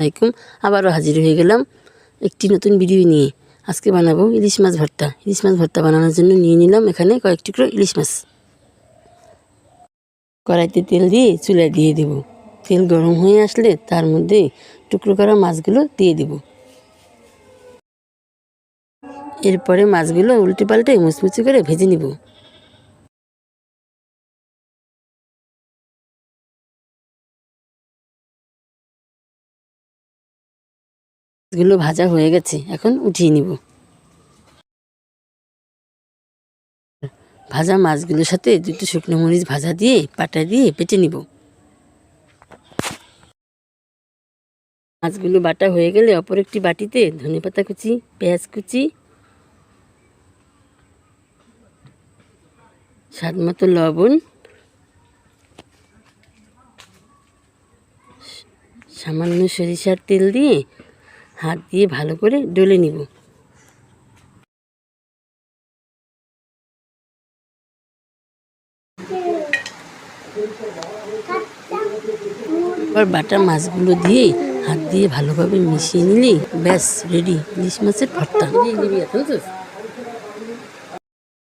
আসসালামাইকুম, আবারও হাজির হয়ে গেলাম একটি নতুন ভিডিও নিয়ে। আজকে বানাবো ইলিশ মাছ ভর্তা। ইলিশ মাছ ভর্তা বানানোর জন্য নিয়ে নিলাম এখানে কয়েক টুকরো ইলিশ মাছ। কড়াইতে তেল দিয়ে চুলায় দিয়ে দেব। তেল গরম হয়ে আসলে তার মধ্যে টুকরো করা মাছগুলো দিয়ে দেব। এরপরে মাছগুলো উল্টে পাল্টে মুচমুচে করে ভেজে নিব। মাছগুলো ভাজা হয়ে গেছে, এখন উঠিয়ে নিব। ভাজা মাছগুলোর সাথে দুটো শুকনো মরিচ ভাজা দিয়ে পাটা দিয়ে বেটে নিব। মাছগুলো বাটা হয়ে গেলে অপর একটি বাটিতে ধনেপাতা কুচি, পেঁয়াজ কুচি, স্বাদ মতো লবণ, সামান্য সরিষার তেল দিয়ে হাত দিয়ে ভালো করে ডলে নিব। এবার বাটা মাছগুলো দিয়ে হাত দিয়ে ভালোভাবে মিশিয়ে নিলেই ব্যাস রেডি ইলিশ মাছের ভর্তা।